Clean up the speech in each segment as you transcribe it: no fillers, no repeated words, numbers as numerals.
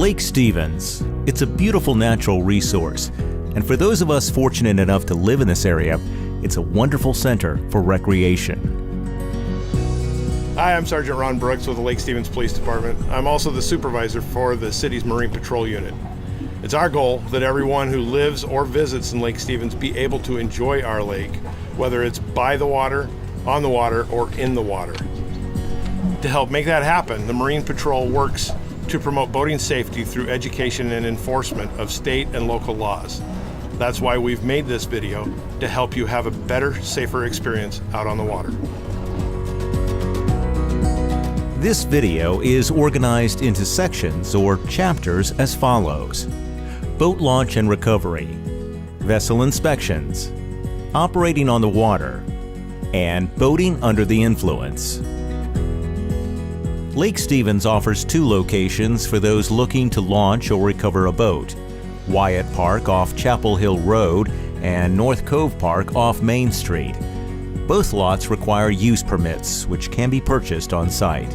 Lake Stevens. It's a beautiful natural resource, and for those of us fortunate enough to live in this area, it's a wonderful center for recreation. Hi, I'm Sergeant Ron Brooks with the Lake Stevens Police Department. I'm also the supervisor for the city's Marine Patrol Unit. It's our goal that everyone who lives or visits in Lake Stevens be able to enjoy our lake, whether it's by the water, on the water, or in the water. To help make that happen, the Marine Patrol works to promote boating safety through education and enforcement of state and local laws. That's why we've made this video, to help you have a better, safer experience out on the water. This video is organized into sections or chapters as follows: boat launch and recovery, vessel inspections, operating on the water, and boating under the influence. Lake Stevens offers two locations for those looking to launch or recover a boat: Wyatt Park off Chapel Hill Road and North Cove Park off Main Street. Both lots require use permits, which can be purchased on site.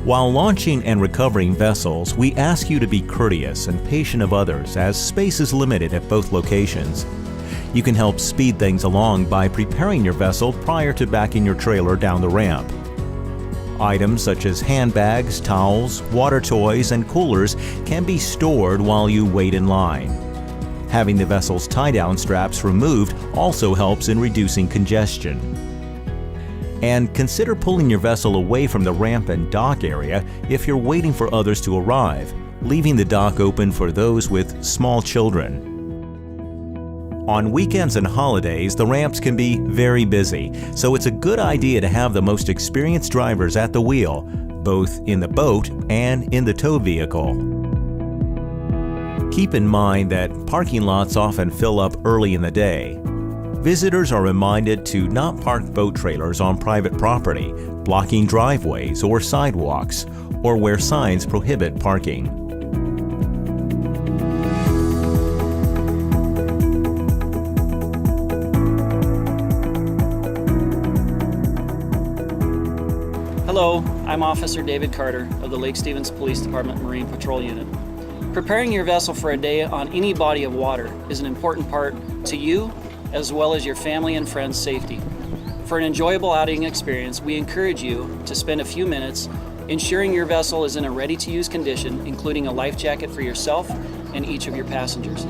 While launching and recovering vessels, we ask you to be courteous and patient of others, as space is limited at both locations. You can help speed things along by preparing your vessel prior to backing your trailer down the ramp. Items such as handbags, towels, water toys, and coolers can be stored while you wait in line. Having the vessel's tie-down straps removed also helps in reducing congestion. And consider pulling your vessel away from the ramp and dock area if you're waiting for others to arrive, leaving the dock open for those with small children. On weekends and holidays, the ramps can be very busy, so it's a good idea to have the most experienced drivers at the wheel, both in the boat and in the tow vehicle. Keep in mind that parking lots often fill up early in the day. Visitors are reminded to not park boat trailers on private property, blocking driveways or sidewalks, or where signs prohibit parking. Hello, I'm Officer David Carter of the Lake Stevens Police Department Marine Patrol Unit. Preparing your vessel for a day on any body of water is an important part to you, as well as your family and friends' safety. For an enjoyable outing experience, we encourage you to spend a few minutes ensuring your vessel is in a ready-to-use condition, including a life jacket for yourself and each of your passengers.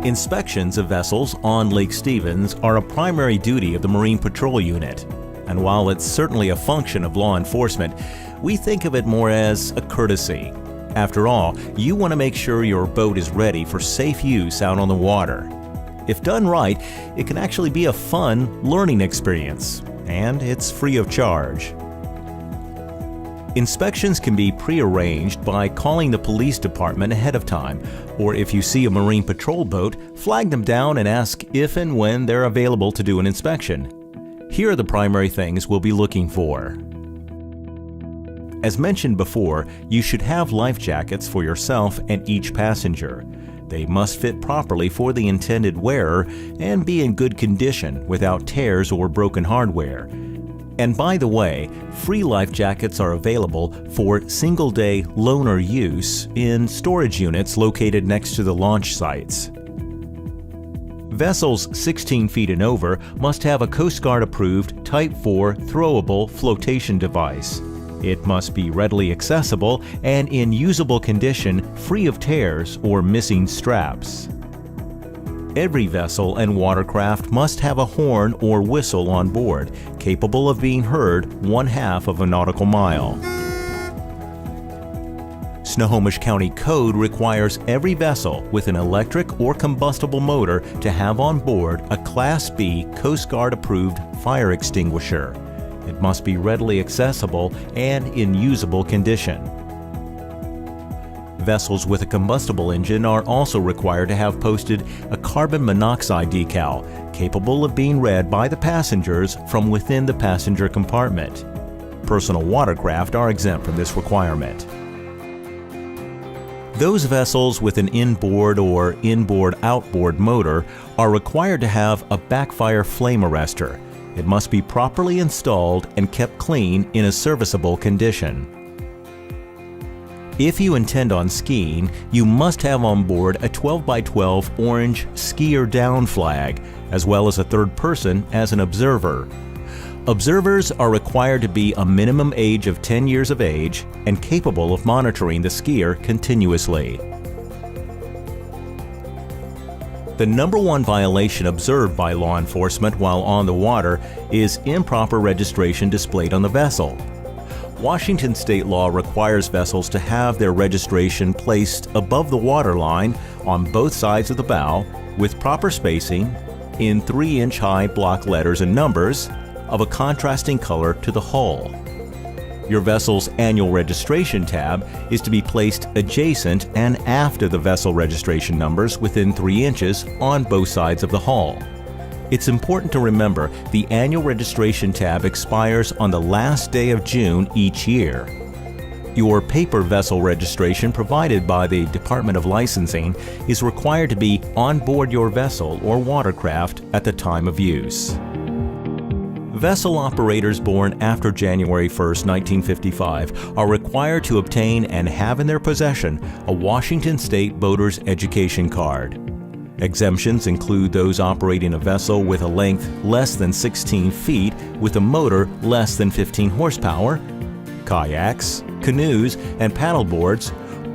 Inspections of vessels on Lake Stevens are a primary duty of the Marine Patrol Unit. And while it's certainly a function of law enforcement, we think of it more as a courtesy. After all, you want to make sure your boat is ready for safe use out on the water. If done right, it can actually be a fun learning experience, and it's free of charge. Inspections can be pre-arranged by calling the police department ahead of time, or if you see a Marine Patrol boat, flag them down and ask if and when they're available to do an inspection. Here are the primary things we'll be looking for. As mentioned before, you should have life jackets for yourself and each passenger. They must fit properly for the intended wearer and be in good condition without tears or broken hardware. And by the way, free life jackets are available for single-day loaner use in storage units located next to the launch sites. Vessels 16 feet and over must have a Coast Guard approved Type 4 throwable flotation device. It must be readily accessible and in usable condition, free of tears or missing straps. Every vessel and watercraft must have a horn or whistle on board, capable of being heard 1/2 of a nautical mile. Snohomish County Code requires every vessel with an electric or combustible motor to have on board a Class B Coast Guard approved fire extinguisher. It must be readily accessible and in usable condition. Vessels with a combustible engine are also required to have posted a carbon monoxide decal, capable of being read by the passengers from within the passenger compartment. Personal watercraft are exempt from this requirement. Those vessels with an inboard or inboard-outboard motor are required to have a backfire flame arrestor. It must be properly installed and kept clean in a serviceable condition. If you intend on skiing, you must have on board a 12x12 orange skier down flag, as well as a third person as an observer. Observers are required to be a minimum age of 10 years of age and capable of monitoring the skier continuously. The number one violation observed by law enforcement while on the water is improper registration displayed on the vessel. Washington state law requires vessels to have their registration placed above the waterline on both sides of the bow with proper spacing in 3-inch high block letters and numbers of a contrasting color to the hull. Your vessel's annual registration tab is to be placed adjacent and after the vessel registration numbers within 3 inches on both sides of the hull. It's important to remember the annual registration tab expires on the last day of June each year. Your paper vessel registration provided by the Department of Licensing is required to be on board your vessel or watercraft at the time of use. Vessel operators born after January 1, 1955 are required to obtain and have in their possession a Washington State Boater's Education Card. Exemptions include those operating a vessel with a length less than 16 feet with a motor less than 15 horsepower, kayaks, canoes, and paddleboards,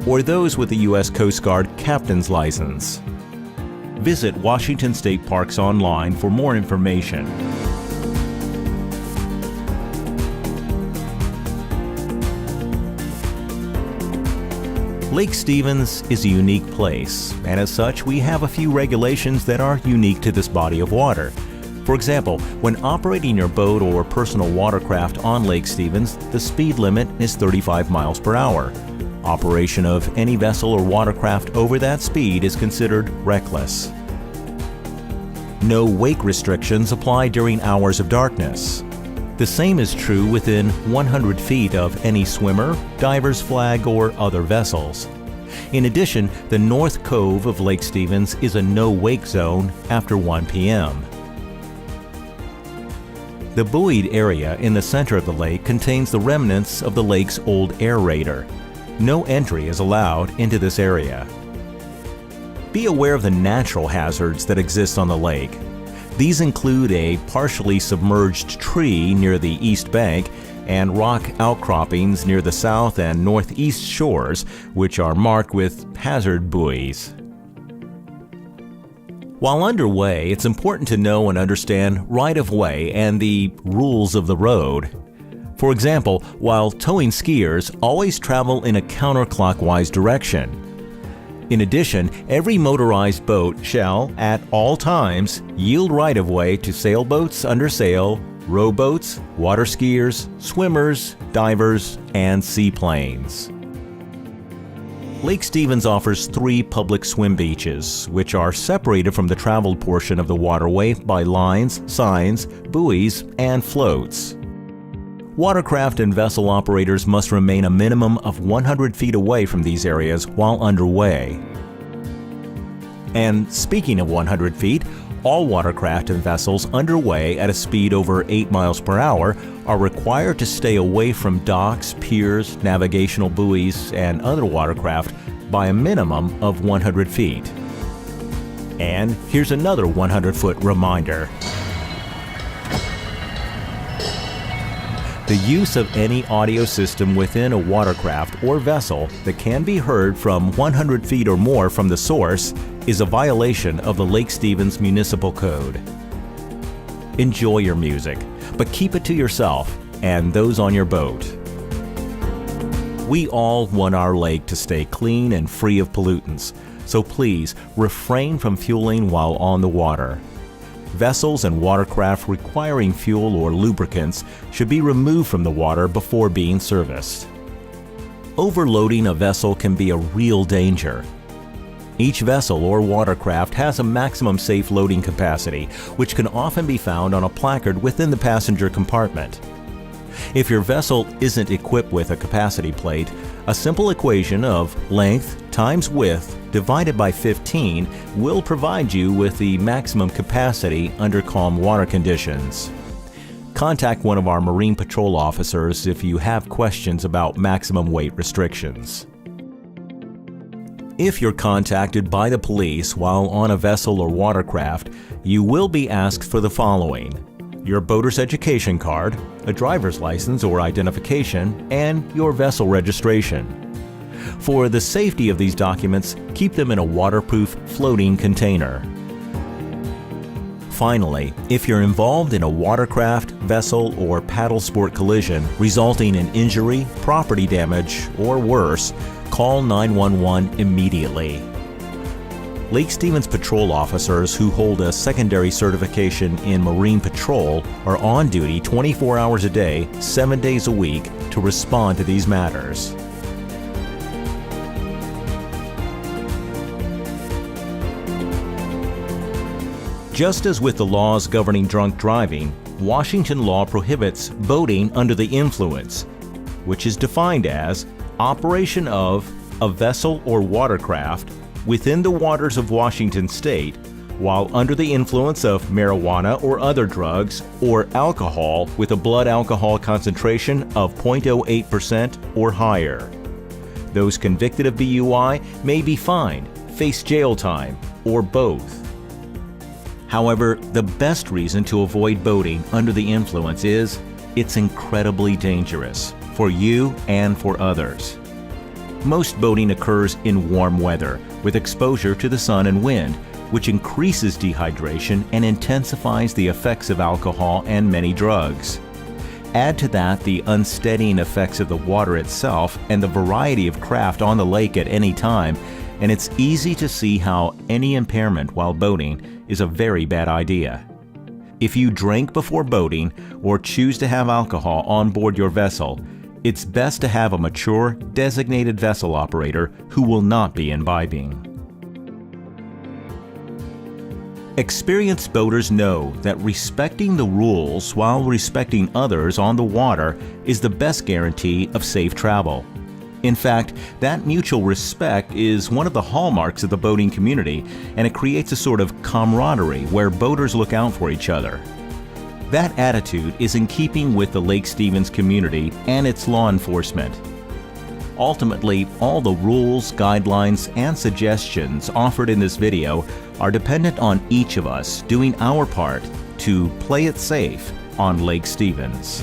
or those with the U.S. Coast Guard Captain's License. Visit Washington State Parks online for more information. Lake Stevens is a unique place, and as such, we have a few regulations that are unique to this body of water. For example, when operating your boat or personal watercraft on Lake Stevens, the speed limit is 35 miles per hour. Operation of any vessel or watercraft over that speed is considered reckless. No wake restrictions apply during hours of darkness. The same is true within 100 feet of any swimmer, diver's flag, or other vessels. In addition, the North Cove of Lake Stevens is a no-wake zone after 1 p.m. The buoyed area in the center of the lake contains the remnants of the lake's old aerator. No entry is allowed into this area. Be aware of the natural hazards that exist on the lake. These include a partially submerged tree near the east bank and rock outcroppings near the south and northeast shores, which are marked with hazard buoys. While underway, it's important to know and understand right-of-way and the rules of the road. For example, while towing skiers, always travel in a counterclockwise direction. In addition, every motorized boat shall, at all times, yield right-of-way to sailboats under sail, rowboats, water skiers, swimmers, divers, and seaplanes. Lake Stevens offers 3 public swim beaches, which are separated from the traveled portion of the waterway by lines, signs, buoys, and floats. Watercraft and vessel operators must remain a minimum of 100 feet away from these areas while underway. And speaking of 100 feet, all watercraft and vessels underway at a speed over 8 miles per hour are required to stay away from docks, piers, navigational buoys, and other watercraft by a minimum of 100 feet. And here's another 100-foot reminder. The use of any audio system within a watercraft or vessel that can be heard from 100 feet or more from the source is a violation of the Lake Stevens Municipal Code. Enjoy your music, but keep it to yourself and those on your boat. We all want our lake to stay clean and free of pollutants, so please refrain from fueling while on the water. Vessels and watercraft requiring fuel or lubricants should be removed from the water before being serviced. Overloading a vessel can be a real danger. Each vessel or watercraft has a maximum safe loading capacity, which can often be found on a placard within the passenger compartment. If your vessel isn't equipped with a capacity plate, a simple equation of length times width divided by 15 will provide you with the maximum capacity under calm water conditions. Contact one of our Marine Patrol officers if you have questions about maximum weight restrictions. If you're contacted by the police while on a vessel or watercraft, you will be asked for the following: your boater's education card, a driver's license or identification, and your vessel registration. For the safety of these documents, keep them in a waterproof floating container. Finally, if you're involved in a watercraft, vessel, or paddle sport collision resulting in injury, property damage, or worse, call 911 immediately. Lake Stevens patrol officers who hold a secondary certification in Marine Patrol are on duty 24 hours a day, 7 days a week to respond to these matters. Just as with the laws governing drunk driving, Washington law prohibits boating under the influence, which is defined as operation of a vessel or watercraft within the waters of Washington state while under the influence of marijuana or other drugs or alcohol with a blood alcohol concentration of 0.08% or higher. Those convicted of DUI may be fined, face jail time, or both. However, the best reason to avoid boating under the influence is it's incredibly dangerous for you and for others. Most boating occurs in warm weather with exposure to the sun and wind, which increases dehydration and intensifies the effects of alcohol and many drugs. Add to that the unsteadying effects of the water itself and the variety of craft on the lake at any time, and it's easy to see how any impairment while boating is a very bad idea. If you drink before boating or choose to have alcohol on board your vessel, it's best to have a mature, designated vessel operator who will not be imbibing. Experienced boaters know that respecting the rules while respecting others on the water is the best guarantee of safe travel. In fact, that mutual respect is one of the hallmarks of the boating community, and it creates a sort of camaraderie where boaters look out for each other. That attitude is in keeping with the Lake Stevens community and its law enforcement. Ultimately, all the rules, guidelines, and suggestions offered in this video are dependent on each of us doing our part to play it safe on Lake Stevens.